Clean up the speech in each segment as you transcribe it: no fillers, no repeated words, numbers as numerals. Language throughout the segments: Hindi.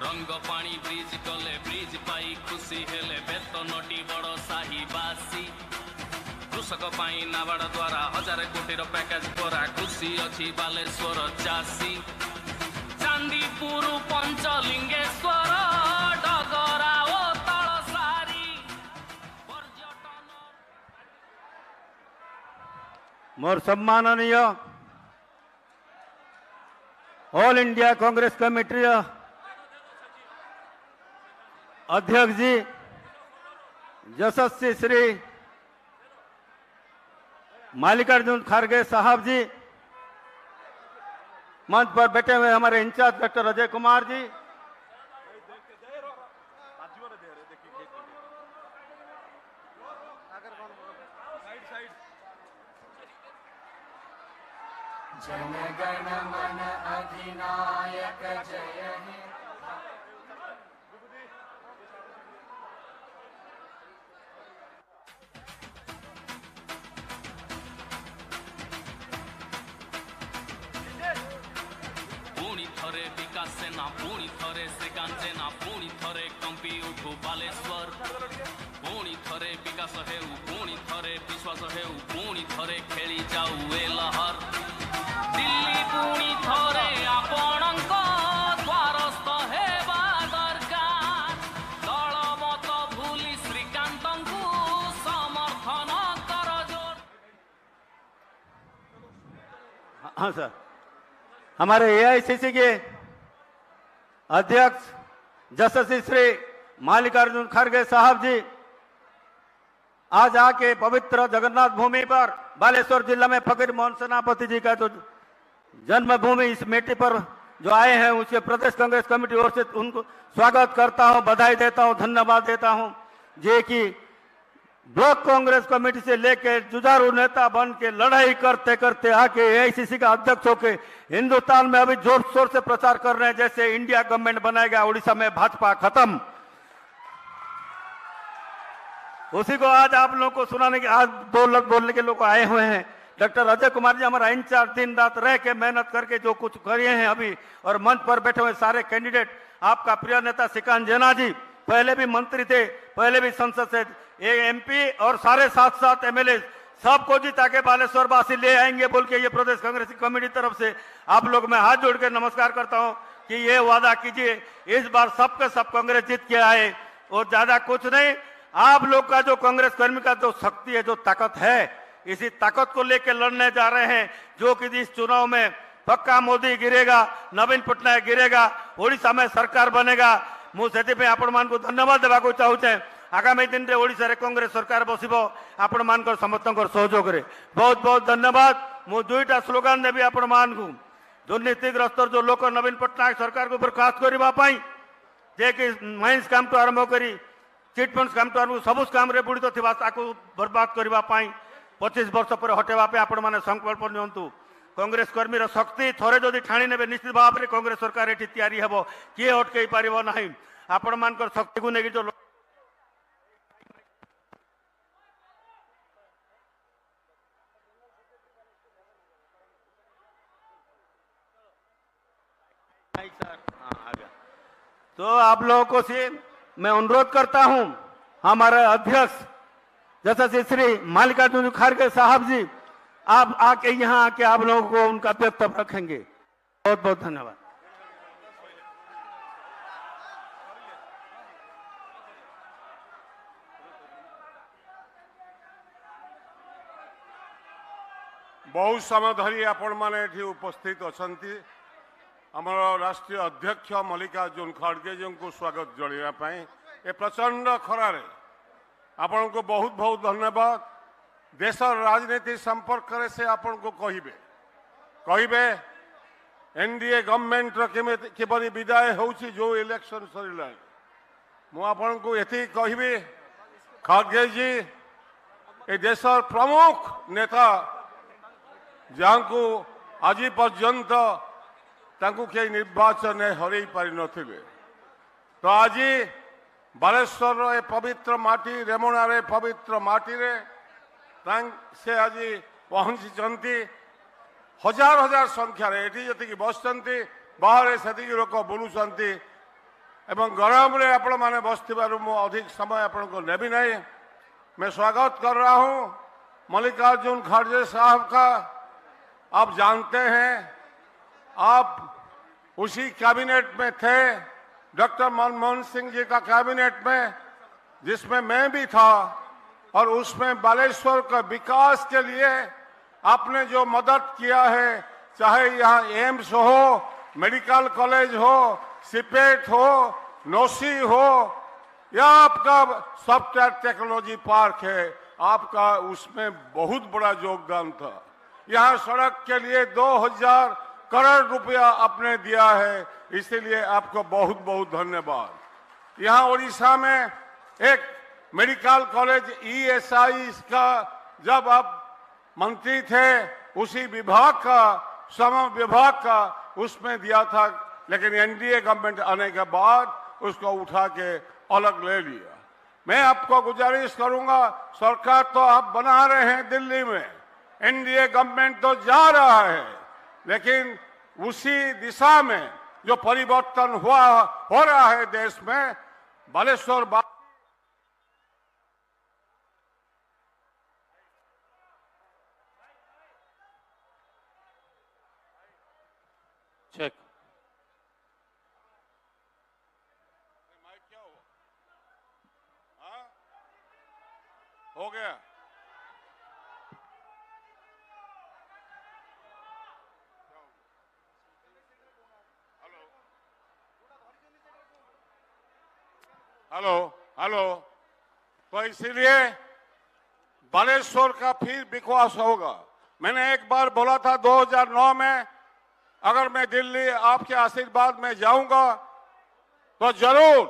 रंग पानी ब्रिज कले ब्रिज पाई खुशी हेले बेतनटी बड़ साहीवासी कृषक पाई नाबार्ड द्वारा 1000 कोटी पैकेज परा खुशी अच्छी बालेश्वर चाषी चांदीपुर पंचलिंगेश्वर डगरा ओ तलसारी पर्यटन मोर सम्माननीय ऑल इंडिया कांग्रेस कमिटी अध्यक्ष जी यशस्वी श्री मल्लिकार्जुन खड़गे साहब जी, मंच पर बैठे हुए हमारे इंचार्ज डॉक्टर अजय कुमार जी, जन गण मन अधिनायक जय हे। पुणी थरे विकास सेना पुणी थरे श्रीकांत जेना पुणी थरे कंपी उठू बालेश्वर पुणी थरे विकास हेउ पुणी थरे विश्वास हेउ पुणी थरे खेली जाऊ ए लहर दिल्ली पुणी थरे आपणक द्वारस्थ हेबा दरकार दल मत भूली श्रीकांतंकु समर्थन कर जोर। हाँ सर, हमारे एआईसीसी के अध्यक्ष यशस्वी श्री मल्लिकार्जुन खड़गे साहब जी आज आके पवित्र जगन्नाथ भूमि पर बालेश्वर जिला में फकीर मोहन सेनापति जी का जो जन्मभूमि इस मिट्टी पर जो आए हैं उसके प्रदेश कांग्रेस कमेटी ओर से उनको स्वागत करता हूं, बधाई देता हूं, धन्यवाद देता हूं। जे कि ब्लॉक कांग्रेस कमेटी से लेकर जुझारू नेता बन के लड़ाई करते करते आके एआईसीसी का अध्यक्ष होके हिंदुस्तान में अभी जोर शोर से प्रचार कर रहे हैं जैसे इंडिया गवर्नमेंट बनाएगा, उड़ीसा में भाजपा खत्म। उसी को आज आप लोगों को सुनाने के आज 2 लोग बोलने के लोग आए हुए हैं। डॉक्टर अजय कुमार जी हमारा इंचार्ज दिन रात रह के मेहनत करके जो कुछ करे हैं अभी, और मंच पर बैठे हुए सारे कैंडिडेट, आपका प्रिय नेता श्रीकांत जेना जी पहले भी मंत्री थे, पहले भी संसद से एमपी और सारे 7 एमएलए सबको जिता के बालेश्वर वासी ले आएंगे बोल के ये प्रदेश कांग्रेस कमेटी तरफ से आप लोग मैं हाथ जोड़ के नमस्कार करता हूं कि ये वादा कीजिए इस बार सबके सब कांग्रेस जीत के आए और ज्यादा कुछ नहीं। आप लोग का जो कांग्रेस कर्मी का जो शक्ति है, जो ताकत है, इसी ताकत को लेकर लड़ने जा रहे हैं। जो कि इस चुनाव में पक्का मोदी गिरेगा, नवीन पटनायक गिरेगा, ओडिशा में सरकार बनेगा। मुझे आपण मान को धन्यवाद देवा चाहूचे। आगामी दिन में ओडिशा रे कांग्रेस सरकार बसिबो आपण मान को समस्त सहयोग रे बहुत बहुत धन्यवाद। मु 2टा स्लोगान देवी आपण मान को दुर्नीतिग्रस्त जो लोक नवीन पटनायक सरकार को बर्खास्त करबा पई जे कि माइंस काम तो आरंभ करी चिट फंड्स काम तो आरंभ सब काम रे बुड़ित थिबा ताको बर्बाद करबा पई 25 वर्ष पर हटेबा पे आपण माने संकल्प नियंतु। कांग्रेस कर्मी रो शक्ति थोरे जदि ठाणी नेबे निश्चित भाव में कांग्रेस सरकार एठी तैयारी हेबो, किए अटकई पारिबो नाही। आपण मान को शक्ति को नेकी जो तो आप लोगों को से मैं अनुरोध करता हूं, हमारे अध्यक्ष जैसे श्री मल्लिकार्जुन खड़गे साहब जी आप आके यहाँ आके आप लोगों को उनका वक्तव्य रखेंगे। बहुत बहुत धन्यवाद। बहुत समय धरी आपण माने एठी उपस्थित अछंती। आमर राष्ट्रीय अध्यक्ष मल्लिकार्जुन खड़गे जी को स्वागत जणाइबा ए प्रचंड खरारे आपण को बहुत बहुत धन्यवाद। देश राजनीति संपर्क से आपण को कहिबे एनडीए गवर्नमेंट किपरि विदाय होउछि जो इलेक्शन सरिला मु आपण को एथि कहिबे खड़गे जी ए देश प्रमुख नेता जहाँ को आज पर्यंत कई निर्वाचन हरई पारि नथिबे। तो आज बालेश्वर ए पवित्र माटी रेमुणार पवित्र माटी रे से आज पहुंची हजार हजार संख्यार ये जी बसती बाहर से लोक बुलूं एवं गरम रे आपण माने बसथिबारु मु अधिक समय आपण को नेबी नहीं। मैं स्वागत कर रहा हूं मल्लिकार्जुन खड़गे साहब का। आप जानते हैं आप उसी कैबिनेट में थे, डॉक्टर मनमोहन सिंह जी का कैबिनेट में, जिसमें मैं भी था, और उसमें बालेश्वर का विकास के लिए आपने जो मदद किया है, चाहे यहाँ एम्स हो, मेडिकल कॉलेज हो, सिपेट हो, नोसी हो, या आपका सॉफ्टवेयर टेक्नोलॉजी पार्क है, आपका उसमें बहुत बड़ा योगदान था। यहाँ सड़क के लिए 2000 करोड़ रुपया आपने दिया है, इसीलिए आपको बहुत बहुत धन्यवाद। यहाँ उड़ीसा में एक मेडिकल कॉलेज ESI का जब आप मंत्री थे, उसी विभाग का, श्रम विभाग का, उसमें दिया था, लेकिन NDA गवर्नमेंट आने के बाद उसको उठा के अलग ले लिया। मैं आपको गुजारिश करूंगा, सरकार तो आप बना रहे हैं दिल्ली में, NDA गवर्नमेंट तो जा रहा है, लेकिन उसी दिशा में जो परिवर्तन हो रहा है देश में, बालेश्वर चेक हो गया। हेलो हेलो, तो इसीलिए बालेश्वर का फिर विकास होगा। मैंने एक बार बोला था 2009 में, अगर मैं दिल्ली आपके आशीर्वाद में जाऊंगा तो जरूर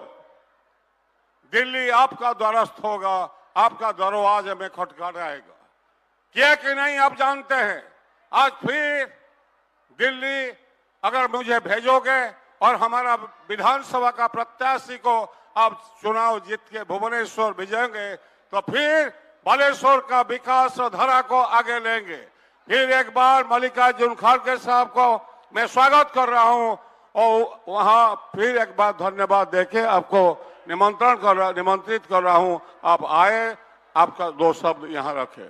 दिल्ली आपका द्वारस्थ होगा, आपका दरवाजा में खटखटाएगा। क्या कि नहीं आप जानते हैं। आज फिर दिल्ली अगर मुझे भेजोगे और हमारा विधानसभा का प्रत्याशी को आप चुनाव जीत के भुवनेश्वर भेजेंगे, तो फिर बालेश्वर का विकास धारा को आगे लेंगे। फिर एक बार मल्लिकार्जुन खड़गे साहब को मैं स्वागत कर रहा हूं, और वहां फिर एक बार धन्यवाद देके आपको निमंत्रित कर रहा हूं। आप आए, आपका 2 शब्द यहां रखे।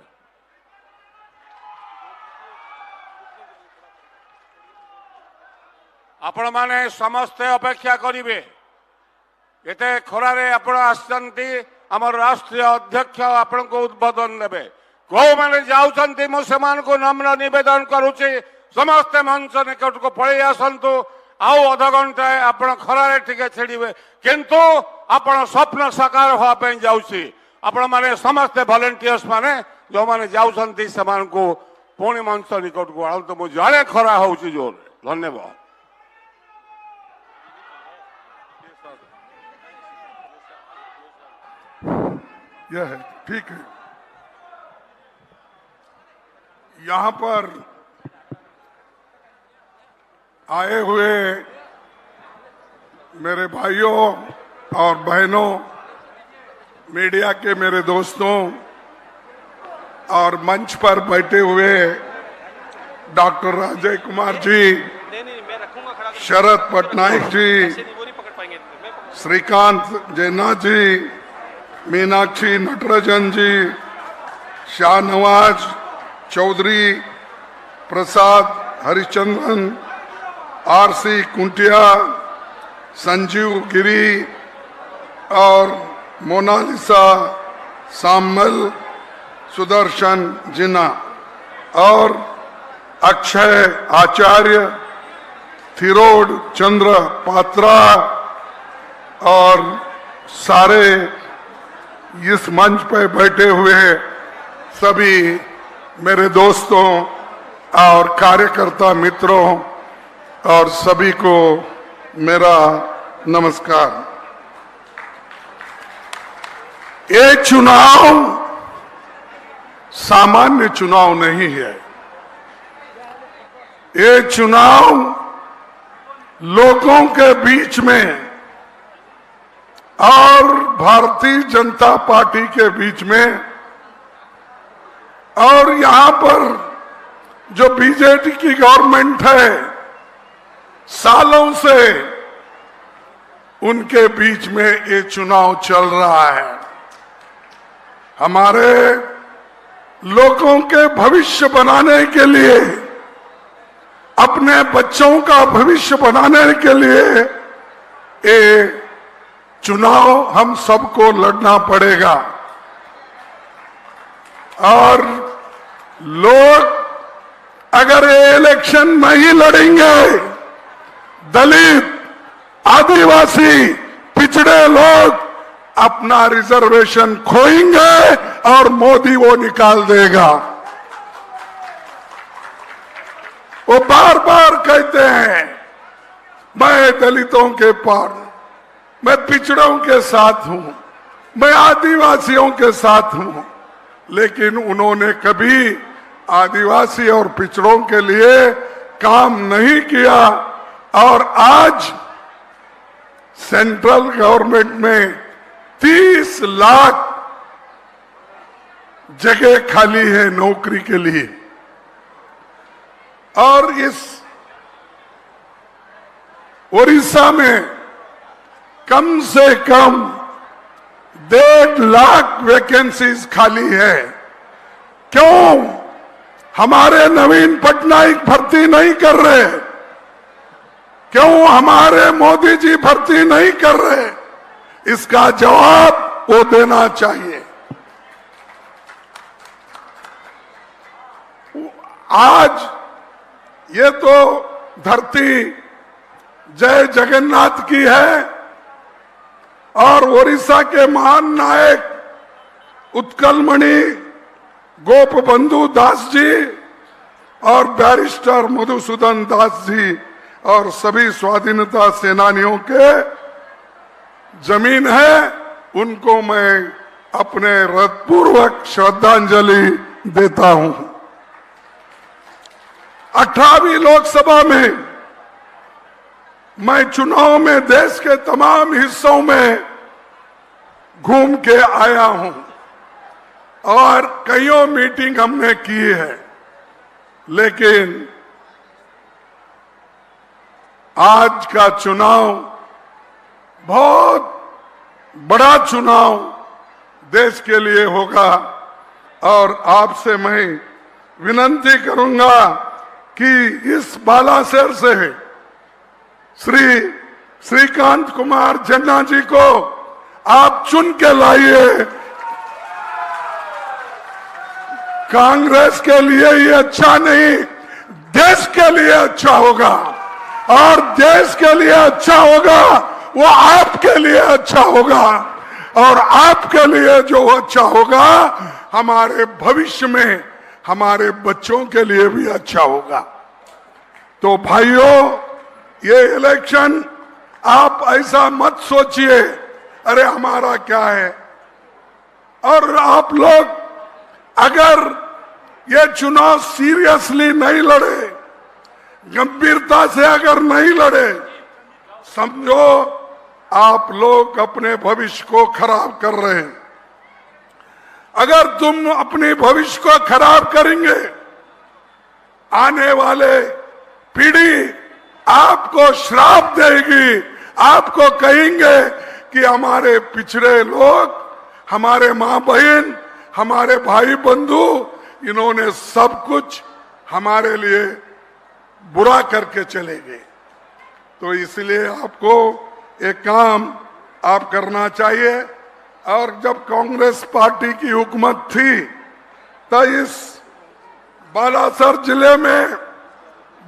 आपण माने समस्ते अपेक्षा करिवे। एते खरारे आपण आसचंती, हमर राष्ट्रीय अध्यक्ष आपण को उद्बोधन देबे। को माने जाउचंती, मु समान को नम्र निवेदन करूची, समस्ते मंच निकट को पळै आसंतु। आउ अध घंटाए आपण खरारे टिके छेड़िबे, किंतु आपण स्वप्न साकार होआ पे जाउची। आपण माने समस्ते वॉलंटियर्स माने जो माने जाउचंती, समान को पुणी मंच निकट को आउ, तो मु जाने खरा होउची जोर। धन्यवाद। यह है, ठीक है। यहाँ पर आए हुए मेरे भाइयों और बहनों, मीडिया के मेरे दोस्तों, और मंच पर बैठे हुए डॉक्टर राजय कुमार जी, शरद पटनायक जी, श्रीकांत जैना जी, मीनाक्षी नटराजन जी, शाहनवाज चौधरी, प्रसाद हरिचंद्रन, RC कुंटिया, संजीव गिरी और मोनालिसा सामल, सुदर्शन जिन्ना और अक्षय आचार्य, थिरोड चंद्र पात्रा और सारे इस मंच पर बैठे हुए सभी मेरे दोस्तों और कार्यकर्ता मित्रों और सभी को मेरा नमस्कार। ये चुनाव सामान्य चुनाव नहीं है। ये चुनाव लोगों के बीच में और भारतीय जनता पार्टी के बीच में, और यहां पर जो बीजेपी की गवर्नमेंट है, सालों से उनके बीच में ये चुनाव चल रहा है। हमारे लोगों के भविष्य बनाने के लिए, अपने बच्चों का भविष्य बनाने के लिए ये चुनाव हम सबको लड़ना पड़ेगा। और लोग अगर ये इलेक्शन नहीं लड़ेंगे, दलित, आदिवासी, पिछड़े लोग अपना रिजर्वेशन खोएंगे और मोदी वो निकाल देगा। वो बार बार कहते हैं मैं दलितों के पार, मैं पिछड़ों के साथ हूं, मैं आदिवासियों के साथ हूं, लेकिन उन्होंने कभी आदिवासी और पिछड़ों के लिए काम नहीं किया। और आज सेंट्रल गवर्नमेंट में 30 लाख जगह खाली है नौकरी के लिए, और इस उड़ीसा में कम से कम 1.5 लाख वैकेंसीज खाली है। क्यों हमारे नवीन पटनायक भर्ती नहीं कर रहे? क्यों हमारे मोदी जी भर्ती नहीं कर रहे? इसका जवाब वो देना चाहिए। आज ये तो धरती जय जगन्नाथ की है, और ओडिशा के महान नायक उत्कलमणि गोपबंधु दास जी और बैरिस्टर मधुसूदन दास जी और सभी स्वाधीनता सेनानियों के जमीन है, उनको मैं अपने हृदयपूर्वक श्रद्धांजलि देता हूं। 18वीं लोकसभा में मैं चुनाव में देश के तमाम हिस्सों में घूम के आया हूं और कईयों मीटिंग हमने की है, लेकिन आज का चुनाव बहुत बड़ा चुनाव देश के लिए होगा। और आपसे मैं विनती करूंगा कि इस बालासर से श्रीकांत कुमार जन्ना जी को आप चुन के लाइए। कांग्रेस के लिए ये अच्छा नहीं, देश के लिए अच्छा होगा, और देश के लिए अच्छा होगा वो आपके लिए अच्छा होगा, और आपके लिए जो अच्छा होगा हमारे भविष्य में हमारे बच्चों के लिए भी अच्छा होगा। तो भाइयों, ये इलेक्शन आप ऐसा मत सोचिए अरे हमारा क्या है। और आप लोग अगर ये चुनाव सीरियसली नहीं लड़े, गंभीरता से अगर नहीं लड़े, समझो आप लोग अपने भविष्य को खराब कर रहे हैं। अगर तुम अपने भविष्य को खराब करेंगे, आने वाले पीढ़ी आपको श्राप देगी, आपको कहेंगे कि हमारे पिछड़े लोग, हमारे मां बहन, हमारे भाई बंधु, इन्होंने सब कुछ हमारे लिए बुरा करके चले गए। तो इसलिए आपको एक काम आप करना चाहिए। और जब कांग्रेस पार्टी की हुकूमत थी तो इस बालासर जिले में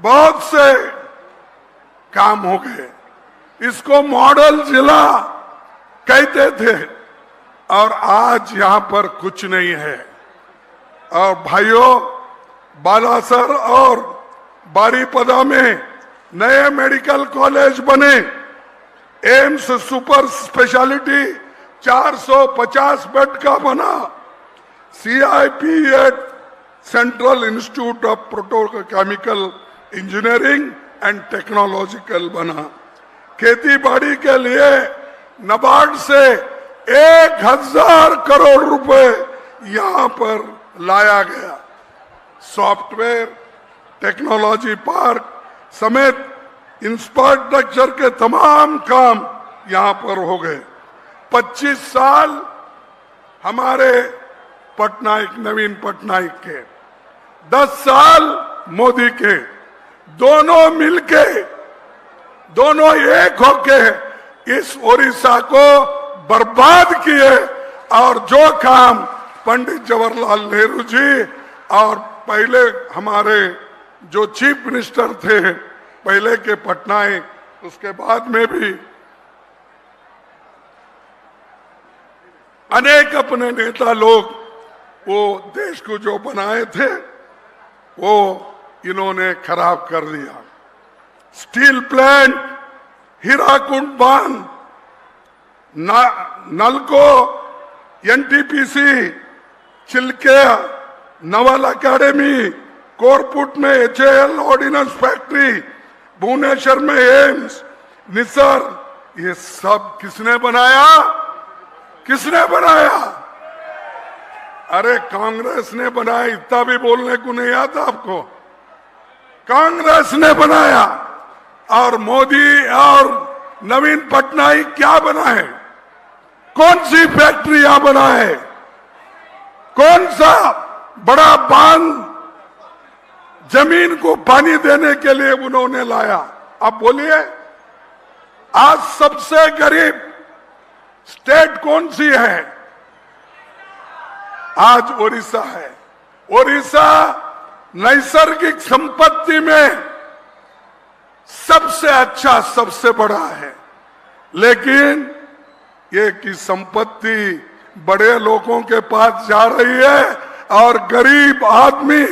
बहुत से काम हो गए, इसको मॉडल जिला कहते थे, और आज यहां पर कुछ नहीं है। और भाइयों, बालासर और बारीपदा में नए मेडिकल कॉलेज बने, एम्स सुपर स्पेशलिटी 450 बेड का बना, CIP central institute of petrochemical engineering and technological बना। खेती बाड़ी के लिए नाबार्ड से 1000 करोड़ रुपए यहां पर लाया गया। सॉफ्टवेयर टेक्नोलॉजी पार्क समेत इंफ्रास्ट्रक्चर के तमाम काम यहां पर हो गए। 25 साल हमारे पटनायक, नवीन पटनायक के, 10 साल मोदी के, दोनों मिलके, दोनों एक होके इस ओडिशा को बर्बाद किए। और जो काम पंडित जवाहरलाल नेहरू जी और पहले हमारे जो चीफ मिनिस्टर थे, पहले के पटनायक, उसके बाद में भी अनेक अपने नेता लोग वो देश को जो बनाए थे वो इन्होंने खराब कर दिया। स्टील प्लांट, हीराकुंड बांध, नलको, एनटीपीसी, चिल्के, नवल अकेडमी, कोरपुट में एचएएल ऑर्डिनेंस फैक्ट्री, भुवनेश्वर में एम्स, निसर, ये सब किसने बनाया? किसने बनाया? अरे कांग्रेस ने बनाया। इतना भी बोलने को नहीं आता आपको? कांग्रेस ने बनाया। और मोदी और नवीन पटनायक क्या बनाए? कौन सी फैक्ट्रियां बनाए? कौन सा बड़ा बांध जमीन को पानी देने के लिए उन्होंने लाया? आप बोलिए, आज सबसे गरीब स्टेट कौन सी है? आज ओडिशा है। ओडिशा नैसर्गिक संपत्ति में सबसे अच्छा, सबसे बड़ा है, लेकिन ये की संपत्ति बड़े लोगों के पास जा रही है और गरीब आदमी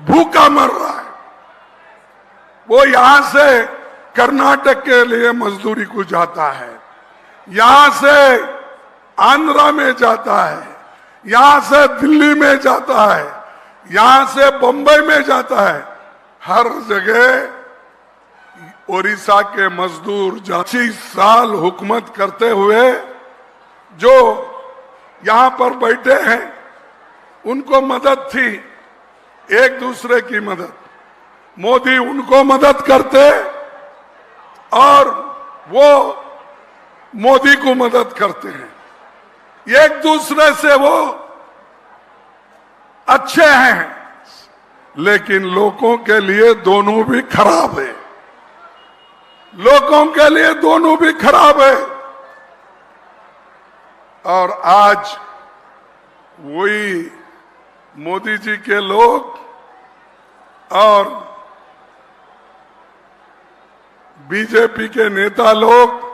भूखा मर रहा है। वो यहां से कर्नाटक के लिए मजदूरी को जाता है, यहां से आंध्रा में जाता है, यहां से दिल्ली में जाता है, यहां से बंबई में जाता है। हर जगह ओडिशा के मजदूर 25 साल हुकूमत करते हुए जो यहां पर बैठे हैं, उनको मदद थी, एक दूसरे की मदद। मोदी उनको मदद करते और वो मोदी को मदद करते हैं। एक दूसरे से वो अच्छे हैं, लेकिन लोगों के लिए दोनों भी खराब है। लोगों के लिए दोनों भी खराब है। और आज वही मोदी जी के लोग और बीजेपी के नेता लोग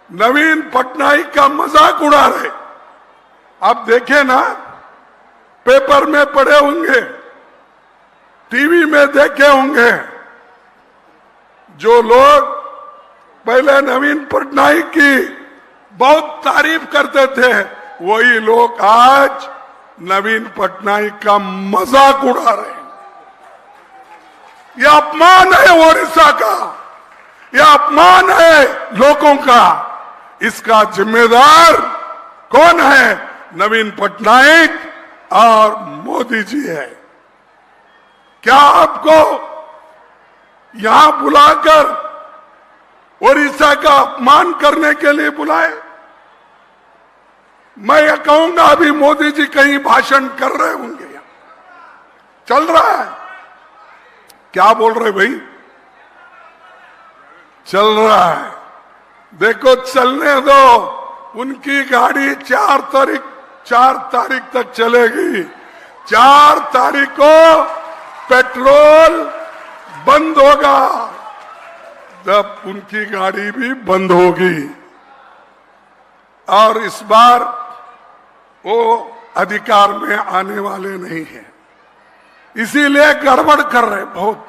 नवीन पटनायक का मजाक उड़ा रहे। आप देखें ना, पेपर में पढ़े होंगे, टीवी में देखे होंगे, जो लोग पहले नवीन पटनायक की बहुत तारीफ करते थे, वही लोग आज नवीन पटनायक का मजाक उड़ा रहे हैं। यह अपमान है ओडिशा का, यह अपमान है लोगों का। इसका जिम्मेदार कौन है? नवीन पटनायक और मोदी जी है। क्या आपको यहां बुलाकर ओडिशा का अपमान करने के लिए बुलाए? मैं ये कहूंगा, अभी मोदी जी कहीं भाषण कर रहे होंगे, चल रहा है। क्या बोल रहे भाई? चल रहा है। देखो, चलने दो। उनकी गाड़ी 4 तारीख तक चलेगी। 4 तारीख को पेट्रोल बंद होगा, जब उनकी गाड़ी भी बंद होगी। और इस बार वो अधिकार में आने वाले नहीं हैं, इसीलिए गड़बड़ कर रहे, बहुत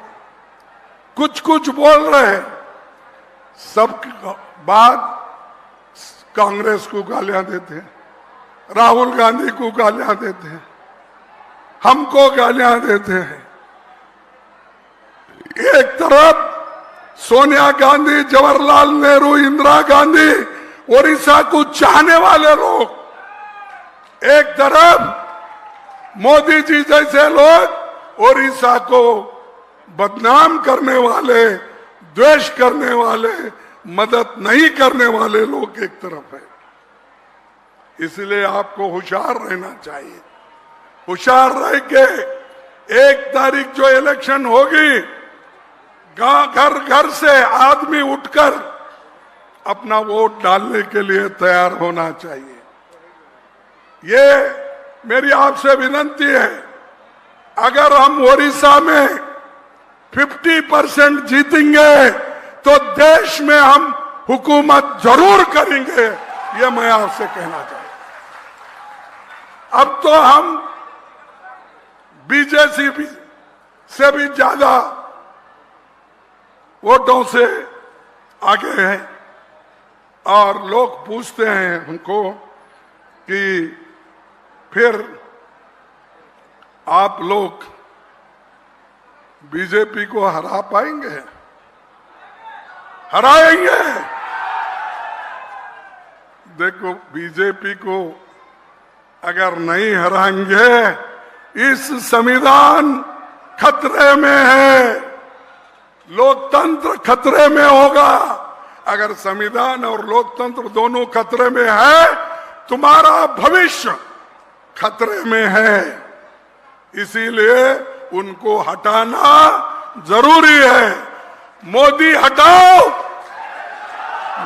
कुछ कुछ बोल रहे। सब बात कांग्रेस को गालियां देते हैं, राहुल गांधी को गालियां देते हैं, हमको गालियां देते हैं। एक तरफ सोनिया गांधी, जवाहरलाल नेहरू, इंदिरा गांधी, ओडिशा को चाहने वाले लोग, एक तरफ मोदी जी जैसे लोग ओडिशा को बदनाम करने वाले, द्वेष करने वाले, मदद नहीं करने वाले लोग एक तरफ है। इसलिए आपको होशियार रहना चाहिए। होशियार रह के 1 तारीख जो इलेक्शन होगी, घर घर से आदमी उठकर अपना वोट डालने के लिए तैयार होना चाहिए। ये मेरी आपसे विनती है, अगर हम ओडिशा में 50% जीतेंगे तो देश में हम हुकूमत जरूर करेंगे, ये मैं आपसे कहना चाहता हूं। अब तो हम बीजेपी से भी ज्यादा वोटों से आगे हैं और लोग पूछते हैं हमको कि फिर आप लोग बीजेपी को हरा पाएंगे? हराएंगे। देखो, बीजेपी को अगर नहीं हराएंगे, इस संविधान खतरे में है, लोकतंत्र खतरे में होगा। अगर संविधान और लोकतंत्र दोनों खतरे में है, तुम्हारा भविष्य खतरे में है। इसीलिए उनको हटाना जरूरी है। मोदी हटाओ,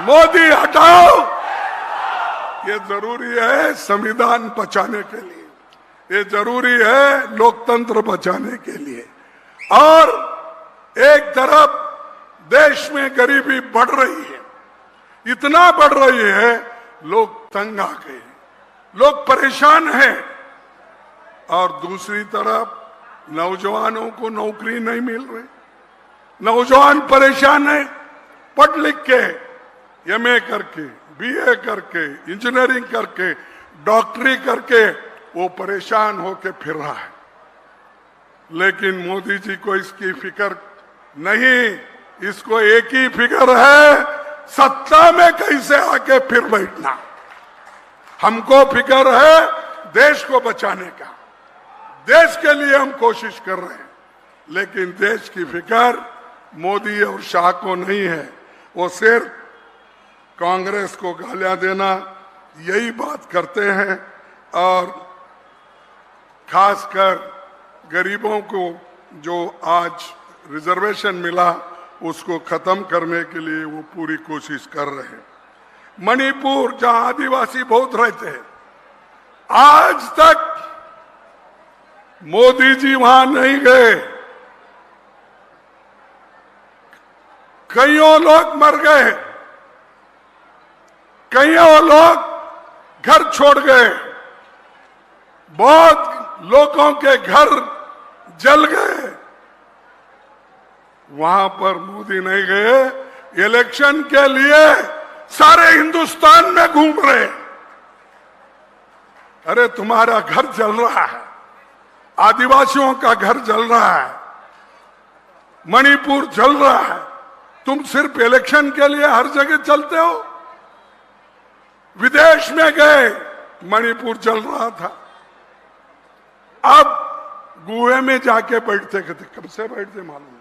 मोदी हटाओ, ये जरूरी है संविधान बचाने के लिए, ये जरूरी है लोकतंत्र बचाने के लिए। और एक तरफ देश में गरीबी बढ़ रही है, इतना बढ़ रही है, लोग तंग आ गए, लोग परेशान हैं। और दूसरी तरफ नौजवानों को नौकरी नहीं मिल रही, नौजवान परेशान है। पढ़ लिख के, एमए करके, बीए करके, इंजीनियरिंग करके, डॉक्टरी करके वो परेशान होके फिर रहा है। लेकिन मोदी जी को इसकी फिक्र नहीं, इसको एक ही फिक्र है, सत्ता में कैसे आके फिर बैठना। हमको फिक्र है देश को बचाने का, देश के लिए हम कोशिश कर रहे हैं। लेकिन देश की फिक्र मोदी और शाह को नहीं है, वो सिर्फ कांग्रेस को गालियां देना, यही बात करते हैं। और खासकर गरीबों को जो आज रिजर्वेशन मिला, उसको खत्म करने के लिए वो पूरी कोशिश कर रहे हैं। मणिपुर, जहां आदिवासी बहुत रहते हैं, आज तक मोदी जी वहां नहीं गए, कईयों लोग मर गए, कईयों लोग घर छोड़ गए, बहुत लोगों के घर जल गए। वहां पर मोदी नहीं गए। इलेक्शन के लिए सारे हिंदुस्तान में घूम रहे। अरे तुम्हारा घर जल रहा है, आदिवासियों का घर जल रहा है, मणिपुर जल रहा है, तुम सिर्फ इलेक्शन के लिए हर जगह चलते हो। विदेश में गए, मणिपुर जल रहा था, अब गुहे में जाके बैठते थे। कब से बैठते मालूम नहीं,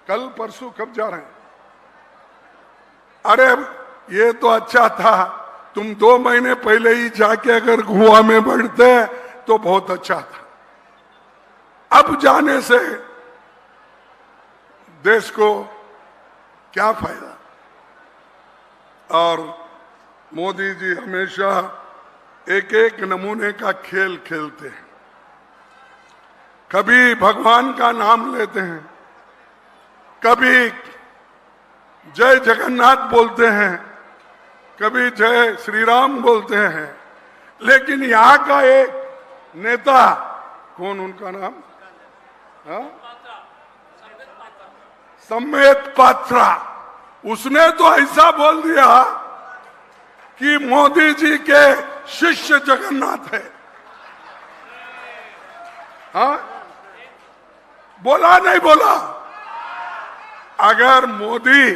कल परसों कब जा रहे हैं? अरे ये तो अच्छा था, तुम 2 महीने पहले ही जाके अगर गुहा में बैठते तो बहुत अच्छा था। अब जाने से देश को क्या फायदा? और मोदी जी हमेशा एक एक नमूने का खेल खेलते हैं। कभी भगवान का नाम लेते हैं, कभी जय जगन्नाथ बोलते हैं, कभी जय श्री राम बोलते हैं। लेकिन यहाँ का एक नेता, कौन उनका नाम? संबित पात्रा, उसने तो ऐसा बोल दिया कि मोदी जी के शिष्य जगन्नाथ है। हाँ, बोला नहीं बोला? अगर मोदी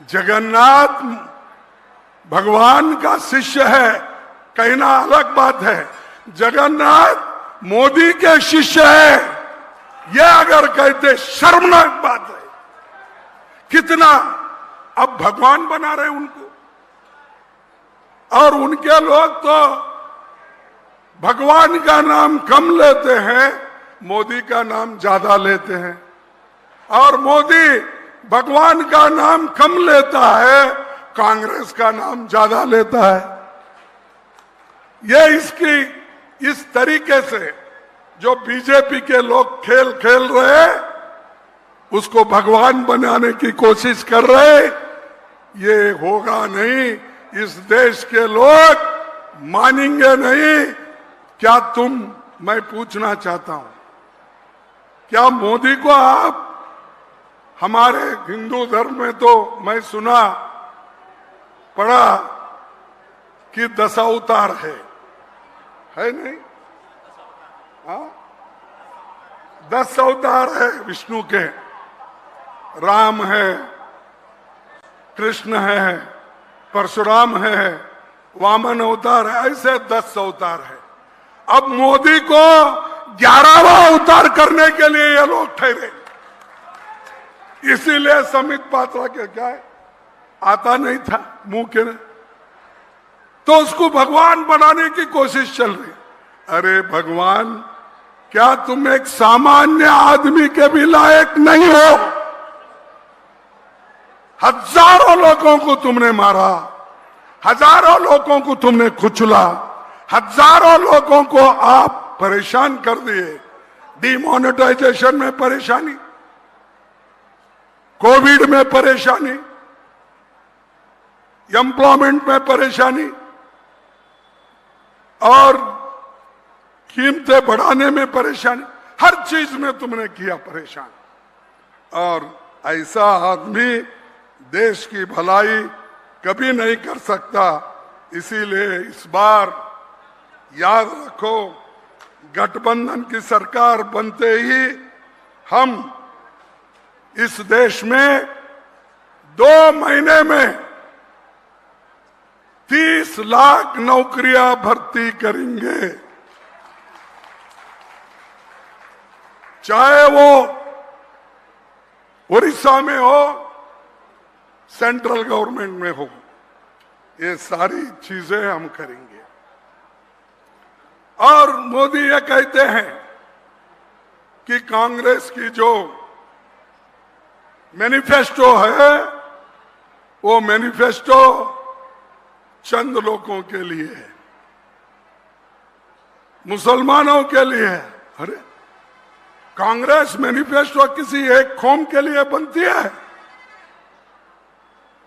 जगन्नाथ भगवान का शिष्य है, कहना अलग बात है। जगन्नाथ मोदी के शिष्य है, यह अगर कहते शर्मनाक बात है। कितना अब भगवान बना रहे उनको। और उनके लोग तो भगवान का नाम कम लेते हैं, मोदी का नाम ज्यादा लेते हैं। और मोदी भगवान का नाम कम लेता है, कांग्रेस का नाम ज्यादा लेता है। ये इसकी इस तरीके से जो बीजेपी के लोग खेल खेल रहे, उसको भगवान बनाने की कोशिश कर रहे, ये होगा नहीं। इस देश के लोग मानेंगे नहीं। क्या मैं पूछना चाहता हूं, क्या मोदी को आप, हमारे हिंदू धर्म में तो मैं सुना पढ़ा कि 10 अवतार है नहीं? हाँ, 10 अवतार है विष्णु के। राम है, कृष्ण है, परशुराम है, वामन अवतार है, ऐसे 10 अवतार है। अब मोदी को 11वां अवतार करने के लिए ये लोग ठहरे। इसीलिए समित पात्रा के क्या है, आता नहीं था मुंह के, तो उसको भगवान बनाने की कोशिश चल रही। अरे भगवान, क्या तुम एक सामान्य आदमी के भी लायक नहीं हो? हजारों लोगों को तुमने मारा, हजारों लोगों को तुमने कुचला, हजारों लोगों को आप परेशान कर दिए। डिमोनेटाइजेशन में परेशानी, कोविड में परेशानी, एम्प्लॉयमेंट में परेशानी, और कीमतें बढ़ाने में परेशानी, हर चीज में तुमने किया परेशान। और ऐसा आदमी देश की भलाई कभी नहीं कर सकता। इसीलिए इस बार याद रखो, गठबंधन की सरकार बनते ही हम इस देश में 2 महीने में 30 लाख नौकरियां भर्ती करेंगे। चाहे वो उड़ीसा में हो, सेंट्रल गवर्नमेंट में हो, ये सारी चीजें हम करेंगे। और मोदी ये कहते हैं कि कांग्रेस की जो मैनिफेस्टो है, वो मैनिफेस्टो चंद लोगों के लिए है, मुसलमानों के लिए है। अरे, कांग्रेस मैनिफेस्टो किसी एक कौम के लिए बनती है?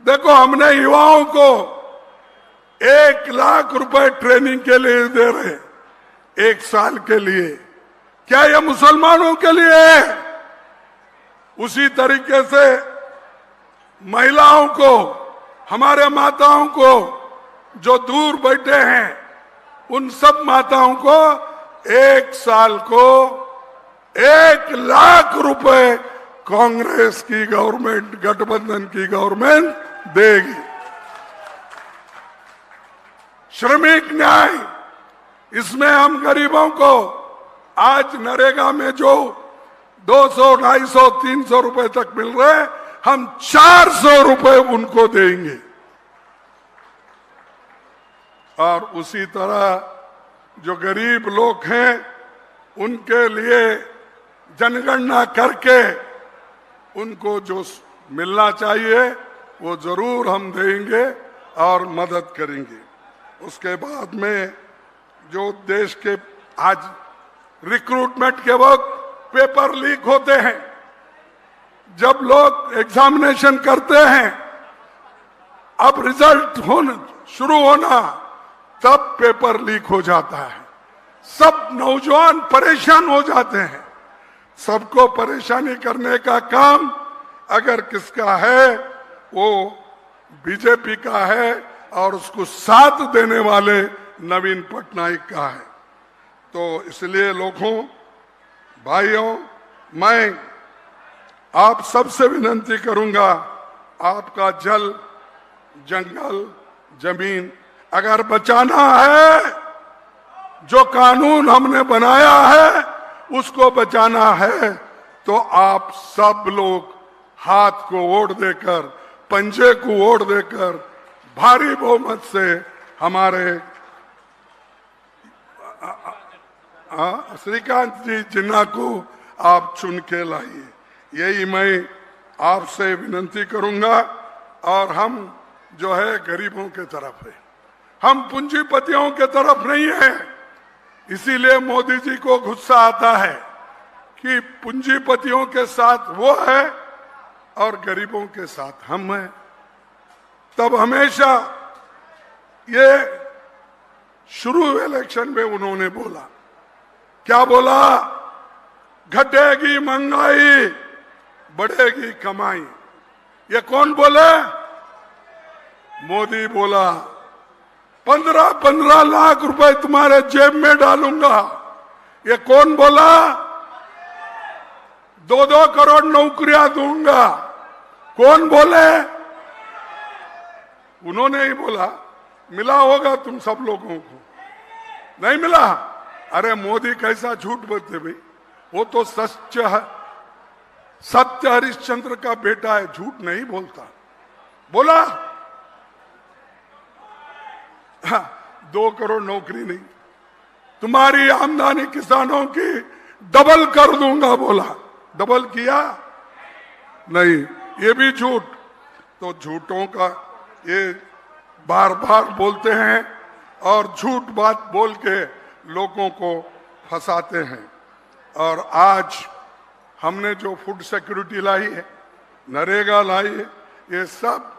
देखो, हमने युवाओं को 1 लाख रुपए ट्रेनिंग के लिए दे रहे, 1 साल के लिए। क्या यह मुसलमानों के लिए है? उसी तरीके से महिलाओं को, हमारे माताओं को जो दूर बैठे हैं, उन सब माताओं को 1 साल को 1 लाख रुपए कांग्रेस की गवर्नमेंट, गठबंधन की गवर्नमेंट देगी। श्रमिक न्याय, इसमें हम गरीबों को आज नरेगा में जो 200, 250, 300 रुपए तक मिल रहे, हम 400 रुपए उनको देंगे। और उसी तरह जो गरीब लोग हैं, उनके लिए जनगणना करके उनको जो मिलना चाहिए वो जरूर हम देंगे और मदद करेंगे। उसके बाद में जो देश के आज रिक्रूटमेंट के वक्त पेपर लीक होते हैं, जब लोग एग्जामिनेशन करते हैं, अब रिजल्ट शुरू होना, तब पेपर लीक हो जाता है। सब नौजवान परेशान हो जाते हैं। सबको परेशानी करने का काम अगर किसका है, वो बीजेपी का है, और उसको साथ देने वाले नवीन पटनायक का है। तो इसलिए लोगों, भाइयों, मैं आप सबसे विनती करूंगा, आपका जल, जंगल, जमीन अगर बचाना है, जो कानून हमने बनाया है उसको बचाना है, तो आप सब लोग हाथ को वोट देकर पंजे को वोट देकर भारी बहुमत से हमारे श्रीकांत जी जिन्ना को आप चुन के लाइए, यही मैं आपसे विनती करूंगा। और हम जो है गरीबों के तरफ है, हम पूंजीपतियों के तरफ नहीं है। इसीलिए मोदी जी को गुस्सा आता है कि पूंजीपतियों के साथ वो है और गरीबों के साथ हम हैं। तब हमेशा ये शुरू इलेक्शन में उन्होंने बोला, क्या बोला? घटेगी महंगाई, बढ़ेगी कमाई। ये कौन बोले? मोदी बोला 15-15 लाख रुपए तुम्हारे जेब में डालूंगा। ये कौन बोला? 2-2 करोड़ नौकरियां दूंगा। कौन बोले? उन्होंने ही बोला। मिला होगा तुम सब लोगों को, नहीं मिला? अरे मोदी कैसा झूठ बोलते भाई, वो तो सत्य हरिश्चंद्र का बेटा है, झूठ नहीं बोलता। बोला 2 करोड़ नौकरी नहीं, तुम्हारी आमदनी किसानों की डबल कर दूंगा बोला। डबल किया? नहीं, ये भी झूठ। तो झूठों का ये बार बार बोलते हैं और झूठ बात बोल के लोगों को फंसाते हैं। और आज हमने जो फूड सिक्योरिटी लाई है, नरेगा लाई है, ये सब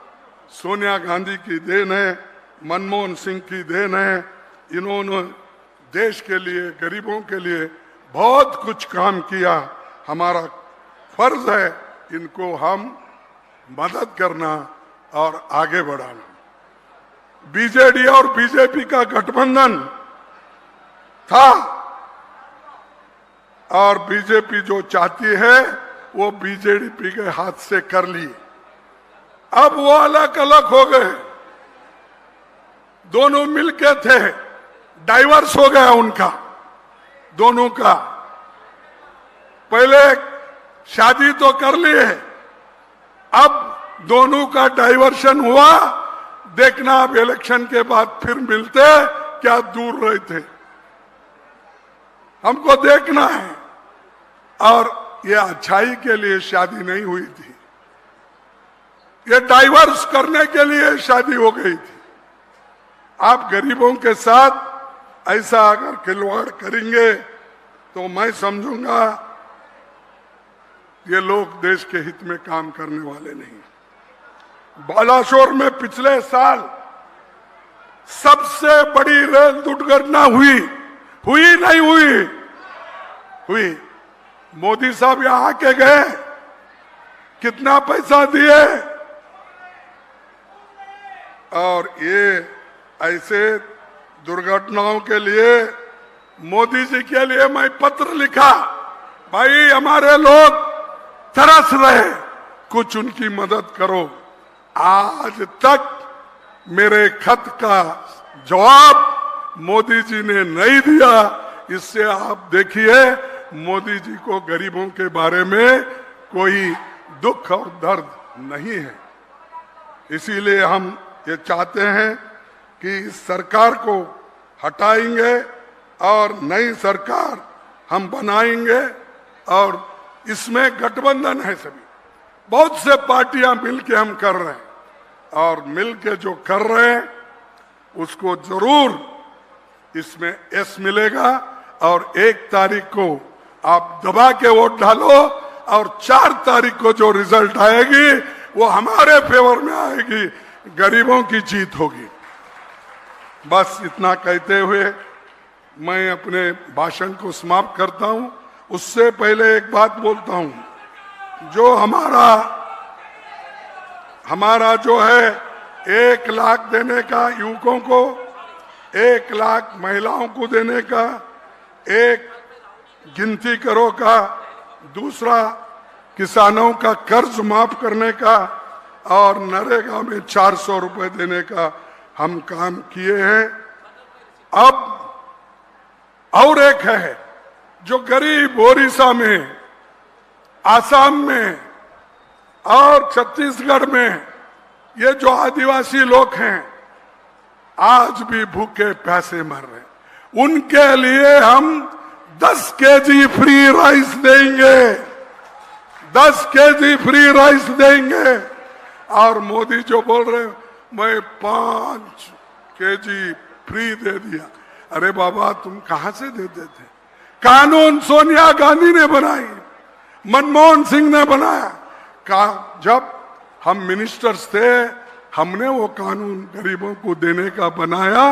सोनिया गांधी की देन है, मनमोहन सिंह की देन है। इन्होंने देश के लिए, गरीबों के लिए बहुत कुछ काम किया। हमारा फर्ज है इनको हम मदद करना और आगे बढ़ाना। बीजेडी और बीजेपी का गठबंधन था और बीजेपी जो चाहती है वो बीजेपी के हाथ से कर ली। अब वो अलग अलग हो गए, दोनों मिलके थे, डाइवर्स हो गया उनका दोनों का। पहले शादी तो कर लिए, अब दोनों का डाइवर्शन हुआ। देखना अब इलेक्शन के बाद फिर मिलते क्या दूर रहे थे, हमको देखना है। और ये अच्छाई के लिए शादी नहीं हुई थी, ये डाइवर्स करने के लिए शादी हो गई थी। आप गरीबों के साथ ऐसा अगर खिलवाड़ करेंगे तो मैं समझूंगा ये लोग देश के हित में काम करने वाले नहीं। बालासोर में पिछले साल सबसे बड़ी रेल दुर्घटना हुई नहीं हुई? हुई। मोदी साहब यहां आके गए, कितना पैसा दिए? और ये ऐसे दुर्घटनाओं के लिए मोदी जी के लिए मैं पत्र लिखा, भाई हमारे लोग तरस रहे, कुछ उनकी मदद करो। आज तक मेरे खत का जवाब मोदी जी ने नहीं दिया। इससे आप देखिए मोदी जी को गरीबों के बारे में कोई दुख और दर्द नहीं है। इसीलिए हम ये चाहते हैं कि इस सरकार को हटाएंगे और नई सरकार हम बनाएंगे। और इसमें गठबंधन है, सभी बहुत से पार्टियां मिलके हम कर रहे हैं और मिलके जो कर रहे हैं उसको जरूर इसमें यश मिलेगा। और 1 तारीख को आप दबा के वोट डालो और 4 तारीख को जो रिजल्ट आएगी वो हमारे फेवर में आएगी, गरीबों की जीत होगी। बस इतना कहते हुए मैं अपने भाषण को समाप्त करता हूं। उससे पहले एक बात बोलता हूं, जो हमारा जो है 1 लाख देने का युवकों को, 1 लाख महिलाओं को देने का, एक गिनती करो का, दूसरा किसानों का कर्ज माफ करने का और नरेगा में 400 रुपए देने का हम काम किए हैं। अब और एक है जो गरीब ओडिशा में, आसाम में और छत्तीसगढ़ में ये जो आदिवासी लोग हैं आज भी भूखे प्यासे मर रहे हैं, उनके लिए हम 10 केजी फ्री राइस देंगे, 10 केजी फ्री राइस देंगे। और मोदी जो बोल रहे हैं मैं 5 केजी फ्री दे दिया, अरे बाबा तुम कहां से देते थे? कानून सोनिया गांधी ने बनाई, मनमोहन सिंह ने बनाया। जब हम मिनिस्टर्स थे हमने वो कानून गरीबों को देने का बनाया,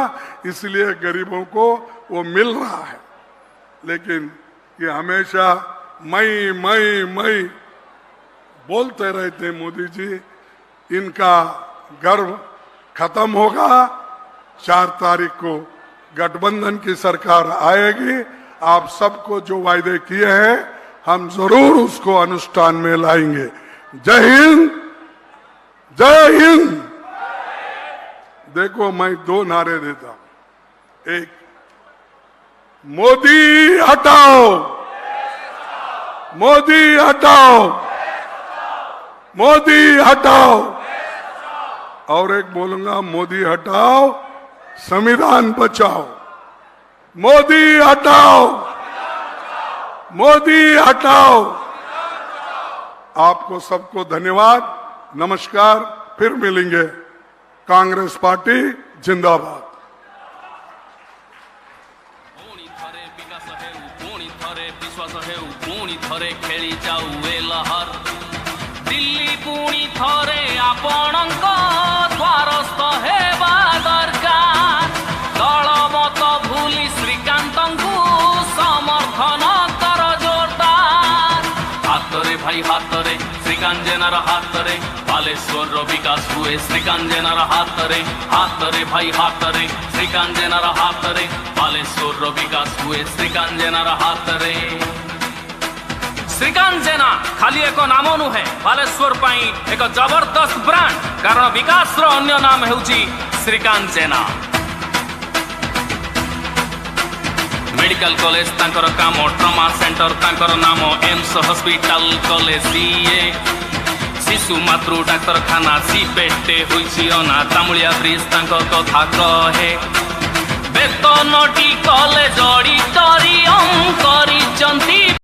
इसलिए गरीबों को वो मिल रहा है। लेकिन ये हमेशा मई बोलते रहते मोदी जी, इनका गर्व खत्म होगा। 4 तारीख को गठबंधन की सरकार आएगी, आप सबको जो वायदे किए हैं हम जरूर उसको अनुष्ठान में लाएंगे। जय हिंद, जय हिंद। देखो मैं 2 नारे देता हूं, एक मोदी हटाओ, मोदी हटाओ, मोदी हटाओ, और एक बोलूंगा मोदी हटाओ संविधान बचाओ, मोदी हटाओ, मोदी हटाओ। आपको सबको धन्यवाद, नमस्कार, फिर मिलेंगे। कांग्रेस पार्टी जिंदाबाद। पुणी थरे विकास हेउ, पुणी थरे विश्वास हेउ, पुणी थरे खेली जाऊ ए लहर। दिल्ली पुणी थरे आपणक द्वारस्थ हेबा दरकार। दल मत भूली श्रीकांतଙ୍କୁ समर्थन कर जोरदार। हातरे भाई हातरे श्रीकांत जेनार हातरे बालेश्वर विकास हुए। श्रीकांत जेनार हातरे, हातरे भाई हातरे श्रीकांत जेनार हातरे बालेश्वर विकास हुए। श्रीकांत जेनार हातरे। श्रीकांत जेना खाली एक नाम नुहे, बालेश्वर पाई एक जबरदस्त ब्रांड, कारण विकास रो अन्य नाम हेउची श्रीकांत जेना। मेडिकल कॉलेज तांकर काम, ट्रमा सेंटर तांकर नाम, एम्स हॉस्पिटल कॉलेज सीए। शिशु मातृ डाक्तरखाना सीपेटे होइछि अना। तामुलिया ब्रिज तांकर कथा कहे। बेतनटी कॉलेज ऑडिटोरियम करिचंती।